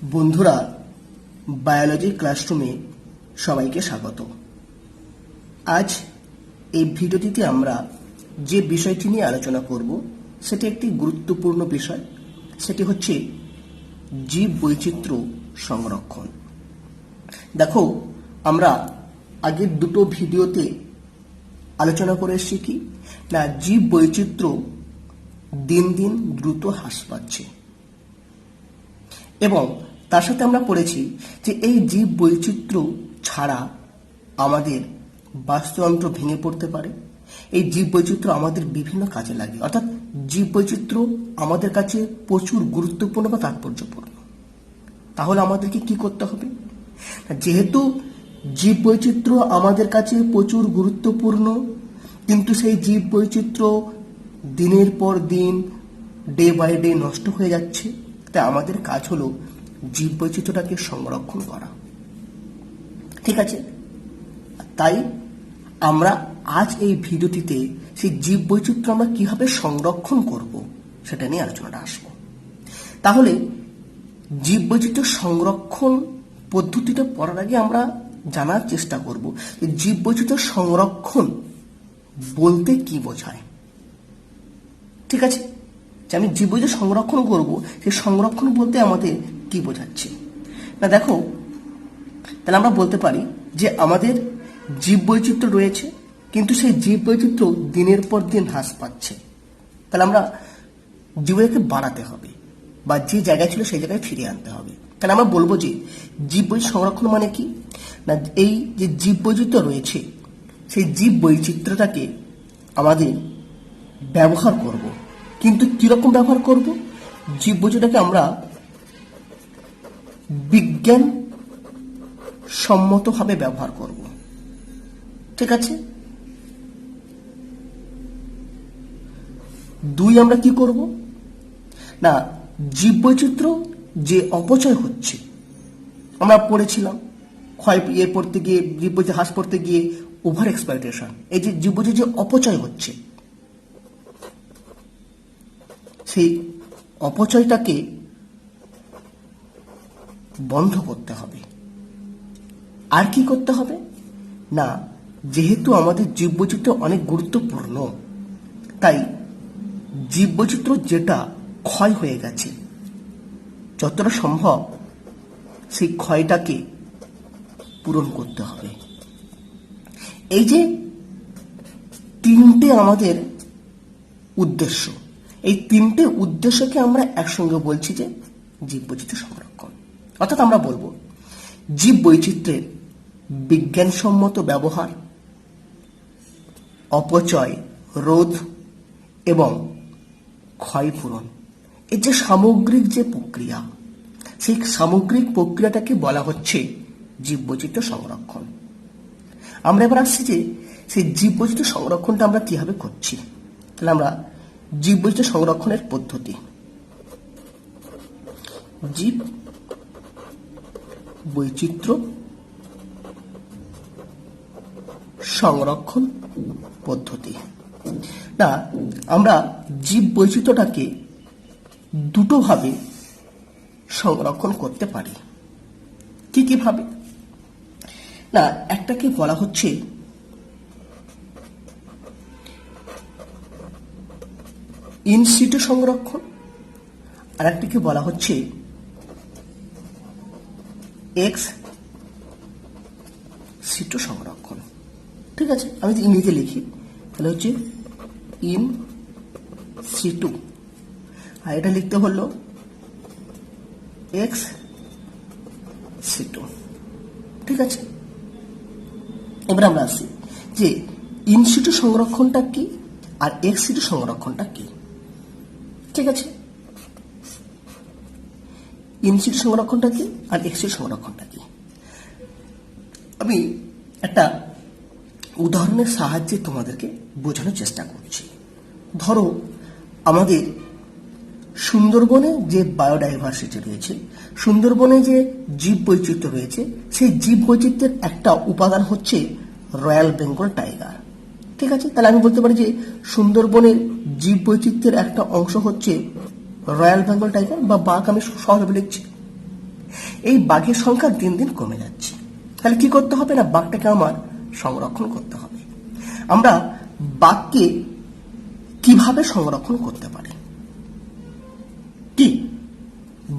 বন্ধুরা, বায়োলজি ক্লাসরুমে সবাইকে স্বাগত। আজ এই ভিডিওটিতে আমরা যে বিষয়টি নিয়ে আলোচনা করব সেটি একটি গুরুত্বপূর্ণ বিষয়। সেটি হচ্ছে জীব বৈচিত্র্য সংরক্ষণ। দেখো, আমরা আগের দুটো ভিডিওতে আলোচনা করে এসেছি কি না, জীব বৈচিত্র্য দিন দিন দ্রুত হ্রাস পাচ্ছে এবং তার সাথে আমরা পড়েছি যে এই জীব বৈচিত্র্য ছাড়া আমাদের বাস্তুতন্ত্র ভেঙে পড়তে পারে। এই জীব বৈচিত্র্য আমাদের বিভিন্ন কাজে লাগে, অর্থাৎ জীব বৈচিত্র্য আমাদের কাছে প্রচুর গুরুত্বপূর্ণ বা তাৎপর্যপূর্ণ। তাহলে আমাদেরকে কি করতে হবে? যেহেতু জীব বৈচিত্র্য আমাদের কাছে প্রচুর গুরুত্বপূর্ণ, কিন্তু সেই জীব বৈচিত্র্য দিনের পর দিন, ডে বাই ডে নষ্ট হয়ে যাচ্ছে, তাই আমাদের কাজ হলো জীব বৈচিত্র্যটাকে সংরক্ষণ করা। ঠিক আছে? তাই আমরা আজ এই ভিডিওটিতে সেই জীব বৈচিত্র্য আমরা কিভাবে সংরক্ষণ করব সেটা নিয়ে আলোচনাটা আসব। তাহলে জীব বৈচিত্র্য সংরক্ষণ পদ্ধতিটা পড়ার আগে আমরা জানার চেষ্টা করব যে জীব বৈচিত্র্য সংরক্ষণ বলতে কি বোঝায়। ঠিক আছে? যে আমি জীব বৈচিত্র্য সংরক্ষণ করব, সেই সংরক্ষণ বলতে আমাদের কি বোঝাচ্ছে না। দেখো, তাহলে আমরা বলতে পারি যে আমাদের জীব বৈচিত্র্য রয়েছে, কিন্তু সেই জীব বৈচিত্র্য দিনের পর দিন হ্রাস পাচ্ছে। তাহলে আমরা জীবকে বাড়াতে হবে বা যে জায়গায় ছিল সেই জায়গায় ফিরিয়ে আনতে হবে। তাহলে আমরা বলবো যে জীব বৈচিত্র্য সংরক্ষণ মানে কি না, এই যে জীব বৈচিত্র্য রয়েছে সেই জীব বৈচিত্র্যটাকে আমাদের ব্যবহার করব। কিন্তু কিরকম ব্যবহার করব? জীব বৈচিত্র্যটাকে আমরা বিজ্ঞান সম্মতভাবে ব্যবহার করব। ঠিক আছে? দুই, আমরা কি করব না, জীব বৈচিত্র্য যে অপচয় হচ্ছে, আমরা পড়েছিলাম ক্ষয় পড়তে গিয়ে, জীব বৈচিত্র্য হ্রাস পড়তে গিয়ে ওভার এক্সপ্লয়টেশন, এই যে জীব বৈচিত্র্য যে অপচয় হচ্ছে, সেই অপচয়টাকে বন্ধ করতে হবে। আর কি করতে হবে না, যেহেতু আমাদের জীববৈচিত্র্য অনেক গুরুত্বপূর্ণ, তাই জীববৈচিত্র্য যেটা ক্ষয় হয়ে গেছে যতটা সম্ভব সেই ক্ষয়টাকে পূরণ করতে হবে। এই যে তিনটে আমাদের উদ্দেশ্য, এই তিনটে উদ্দেশ্যকে আমরা একসঙ্গে বলছি যে জীববৈচিত্র্য সংরক্ষণ। অর্থাৎ আমরা বলবো জীব বৈচিত্র্যের বিজ্ঞানসম্মত ব্যবহার, অপচয় রোধ এবং ক্ষয়পূরণ, এই যে সামগ্রিক যে প্রক্রিয়া, সেই সামগ্রিক প্রক্রিয়াটাকে বলা হচ্ছে জীববৈচিত্র্য সংরক্ষণ। আমরা এবার আসছি যে সেই জীববৈচিত্র্য সংরক্ষণটা আমরা কিভাবে করছি। তাহলে আমরা জীববৈচিত্র্য সংরক্ষণের পদ্ধতি, জীব বৈচিত্র্য সংরক্ষণ পদ্ধতি। না, আমরা জীব বৈচিত্র্যটাকে দুটো ভাবে সংরক্ষণ করতে পারি। কি কি ভাবে না, একটাকে বলা হচ্ছে ইন সিটু সংরক্ষণ, আর একটাকে বলা হচ্ছে এক্স সিটু সংরক্ষণ। ঠিক আছে? আমি যদি ইংরেজিতে লিখি তাহলে হচ্ছে ইন সিটু, আর এটা লিখতে হলো এক্স সিটু। ঠিক আছে? এবার আমরা আসি যে ইন সিটু সংরক্ষণটা কি আর এক্স সিটু সংরক্ষণটা কি। ঠিক আছে? ইন সিটু সংরক্ষণটা কি আর এক্স সিটু সংরক্ষণটা কি, আমি একটা উদাহরণের সাহায্যে তোমাদেরকে বোঝানোর চেষ্টা করছি। ধরো, আমাদের সুন্দরবনে যে বায়োডাইভার্সিটি রয়েছে, সুন্দরবনে যে জীব বৈচিত্র্য রয়েছে, সেই জীব বৈচিত্র্যের একটা উপাদান হচ্ছে রয়্যাল বেঙ্গল টাইগার। ঠিক আছে? তাহলে আমি বলতে পারি যে সুন্দরবনের জীব বৈচিত্র্যের একটা অংশ হচ্ছে রয়্যাল বেঙ্গল টাইগার বা বাঘ। আমি সহজভাবে লিখছি। এই বাঘের সংখ্যা দিন দিন কমে যাচ্ছে। তাহলে কি করতে হবে না, বাঘটাকে আমার সংরক্ষণ করতে হবে। আমরা বাঘকে কিভাবে সংরক্ষণ করতে পারি? কি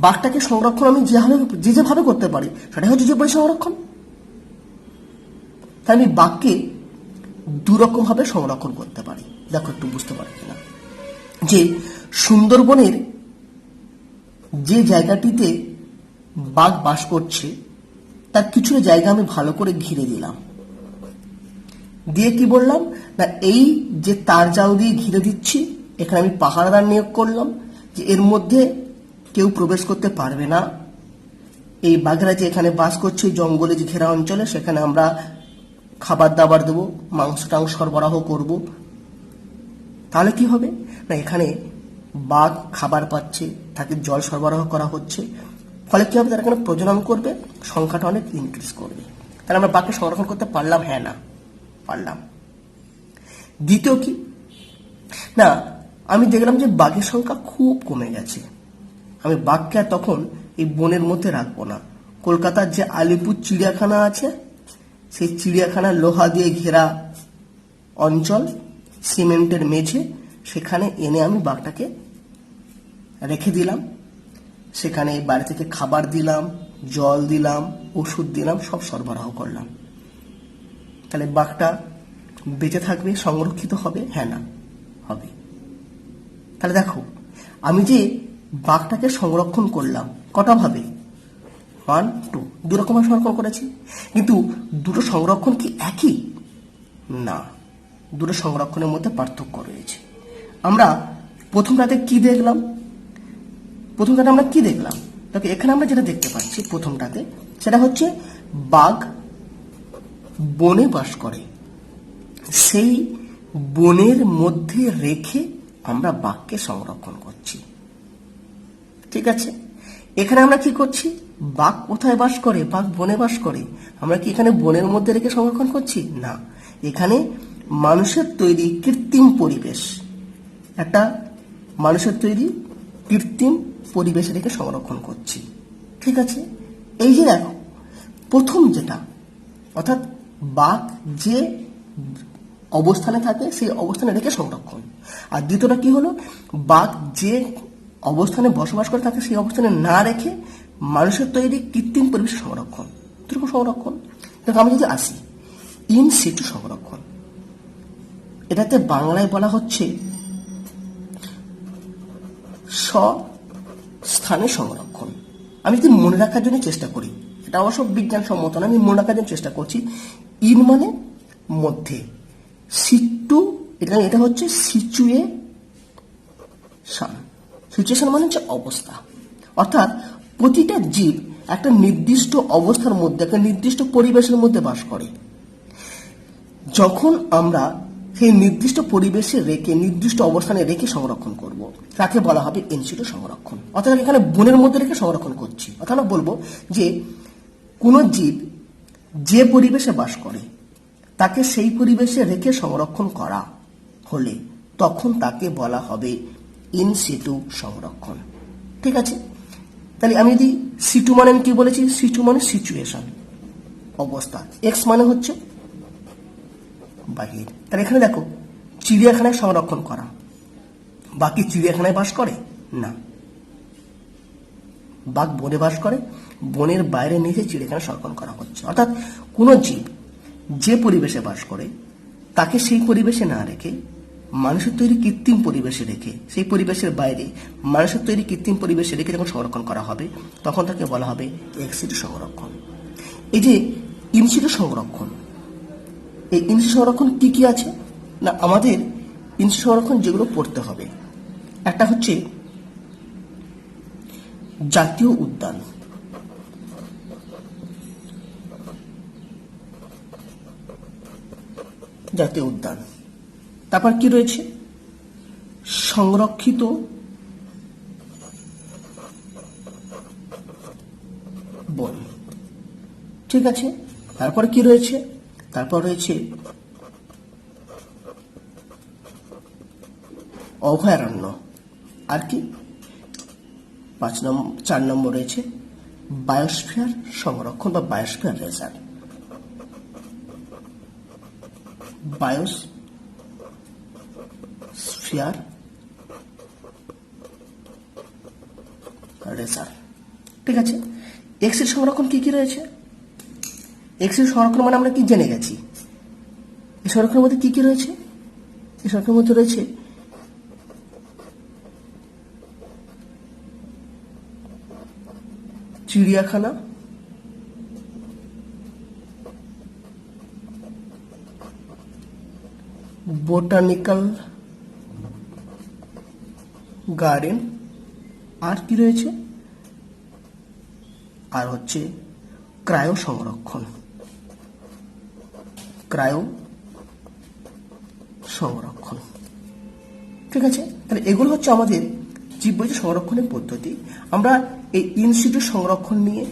বাঘটাকে সংরক্ষণ আমি যেভাবে করতে পারি সেটা হচ্ছে জীববৈচিত্র্য সংরক্ষণ। তাই আমি বাঘকে দুরকম ভাবে সংরক্ষণ করতে পারি। দেখো একটু বুঝতে পারি কিনা, যে সুন্দরবনের যে জায়গাটিতে বাঘ বাস করছে তার কিছু জায়গা আমি ভালো করে ঘিরে দিলাম, দিয়ে কি বললাম না, এই যে তার জাল দিয়ে ঘিরে দিচ্ছি, এখানে আমি পাহারাদার নিয়োগ করলাম যে এর মধ্যে কেউ প্রবেশ করতে পারবে না। এই বাঘেরা যে এখানে বাস করছে জঙ্গলে যে ঘেরা অঞ্চলে, সেখানে আমরা খাবার দাবার দেবো, মাংস টাংস সরবরাহ করব। তাহলে কি হবে না, এখানে বাঘ খাবার পাচ্ছে, তাকে জল সরবরাহ করা হচ্ছে, ফলে কি হবে, তারা এখানে প্রজনন করবে, সংখ্যাটা অনেক ইনক্রিজ করবে। তাহলে আমরা বাঘকে সংরক্ষণ করতে পারলাম, হ্যাঁ না পারলাম। দ্বিতীয় কি না, আমি দেখলাম যে বাঘের সংখ্যা খুব কমে গেছে। আমি বাঘকে আর তখন এই বনের মধ্যে রাখবো না। কলকাতার যে আলিপুর চিড়িয়াখানা আছে, সেই চিড়িয়াখানার লোহা দিয়ে ঘেরা অঞ্চল, সিমেন্টের মেঝে, সেখানে এনে আমি বাঘটাকে রেখে দিলাম। সেখানে বাড়ি থেকে খাবার দিলাম, জল দিলাম, ওষুধ দিলাম, সব সরবরাহ করলাম। তাহলে বাঘটা বেঁচে থাকবে, সংরক্ষিত হবে, হ্যাঁ না হবে। তাহলে দেখো, আমি যে বাঘটাকে সংরক্ষণ করলাম কটা ভাবে, 1, 2, দুরকম সংরক্ষণ করেছি। কিন্তু দুটো সংরক্ষণ কি একই? না, দুটো সংরক্ষণের মধ্যে পার্থক্য রয়েছে। আমরা প্রথমটাতে কি দেখলাম? প্রথমটাতে আমরা কি দেখলাম? দেখো এখানে আমরা যেটা দেখতে পাচ্ছি প্রথমটাতে, সেটা হচ্ছে বাঘ বনে বাস করে, সেই বনের মধ্যে রেখে আমরা বাঘকে সংরক্ষণ করছি। ঠিক আছে, এখানে আমরা কি করছি? বাঘ কোথায় বাস করে? বাঘ বনে বাস করে। আমরা কি এখানে বনের মধ্যে রেখে সংরক্ষণ করছি? না, এখানে মানুষের তৈরি কৃত্রিম পরিবেশ, একটা মানুষের তৈরি কৃত্রিম পরিবেশে রেখে সংরক্ষণ করছি। ঠিক আছে, এই যে দেখো প্রথম যেটা, অর্থাৎ বাঘ যে অবস্থানে থাকে সেই অবস্থানে রেখে সংরক্ষণ। আর দ্বিতীয়টা কি হলো, বাঘ যে অবস্থানে বসবাস করে থাকে সেই অবস্থানে না রেখে মানুষের তৈরি কৃত্রিম পরিবেশ সংরক্ষণ। দুরকম সংরক্ষণ। দেখো আমি যদি আসি ইন সিটু সংরক্ষণ, এটাতে বাংলায় বলা হচ্ছে স্থানে সংরক্ষণ। আমি যদি মনে রাখার জন্য চেষ্টা করি, এটা অবশ্য বিজ্ঞানসম্মত না, আমি মনে রাখার জন্য চেষ্টা করছি। ইন মানে মধ্যে, সিটু এটা হচ্ছে সিচুয়েশন। সিচুয়েশন মানে হচ্ছে অবস্থা, অর্থাৎ প্রতিটা জীব একটা নির্দিষ্ট অবস্থার মধ্যে, একটা নির্দিষ্ট পরিবেশের মধ্যে বাস করে। যখন আমরা সেই নির্দিষ্ট পরিবেশে রেখে, নির্দিষ্ট অবস্থানে রেখে সংরক্ষণ করব, তাকে বলা হবে ইনসিটু সংরক্ষণ। অর্থাৎ এখানে বনের মধ্যে রেখে সংরক্ষণ করছি। অর্থাৎ বলবো যে কোনো জীব যে পরিবেশে বাস করে তাকে সেই পরিবেশে রেখে সংরক্ষণ করা হলে তখন তাকে বলা হবে ইন সিটু সংরক্ষণ। ঠিক আছে, তাহলে আমি যদি সিটু মানে কি বলেছি, সিটু মানে সিচুয়েশন, অবস্থা, এক্স মানে হচ্ছে বাহির। তাহলে এখানে দেখো চিড়িয়াখানায় সংরক্ষণ করা, বাকি চিড়িয়াখানায় বাস করে না, বাঘ বনে বাস করে, বনের বাইরে নিয়ে চিড়িয়াখানা সংরক্ষণ করা হচ্ছে। অর্থাৎ কোনো জীব যে পরিবেশে বাস করে তাকে সেই পরিবেশে না রেখে মানুষের তৈরি কৃত্রিম পরিবেশে রেখে, সেই পরিবেশের বাইরে মানুষের তৈরি কৃত্রিম পরিবেশে রেখে যখন সংরক্ষণ করা হবে তখন তাকে বলা হবে এক্সিটু সংরক্ষণ। এই যে ইনসিটু সংরক্ষণ, এই ইনসিটু সংরক্ষণ কি কি আছে না, আমাদের ইনসিটু সংরক্ষণ যেগুলো পড়তে হবে, একটা হচ্ছে জাতীয় উদ্যান, জাতীয় উদ্যান, তারপর কি রয়েছে সংরক্ষিত বন। ঠিক আছে, তারপর কি রয়েছে, তারপর রয়েছে অভয়ারণ্য, আর কি 4 নম্বর রয়েছে বায়োস্ফিয়ার সংরক্ষণ বা বায়োস্ফিয়ার রিজার্ভ। বায়োস্ফিয়ার রিজার্ভ, ঠিক আছে। এক্স এর সংরক্ষণ কি কি রয়েছে? এক্স এর সংরক্ষণ মানে আমরা কি জেনে গেছি। এই সংরক্ষণের মধ্যে কি কি রয়েছে? এই সংরক্ষণের মধ্যে রয়েছে চিড়িয়াখানা, বোটানিক্যাল গার্ডেন, আর কি রয়েছে? আর হচ্ছে ক্রায়ো সংরক্ষণ, ক্রায়ো সংরক্ষণ, ঠিক আছে। তাহলে এগুলো হচ্ছে আমাদের জীববৈচিত্র্য সংরক্ষণের পদ্ধতি। আমরা এই ইনস্টিটিউট সংরক্ষণ নিয়ে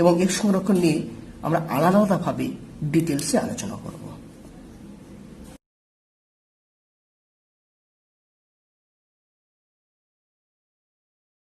এবং এর সংরক্ষণ নিয়ে আমরা আলাদাভাবে ডিটেলসে আলোচনা করব।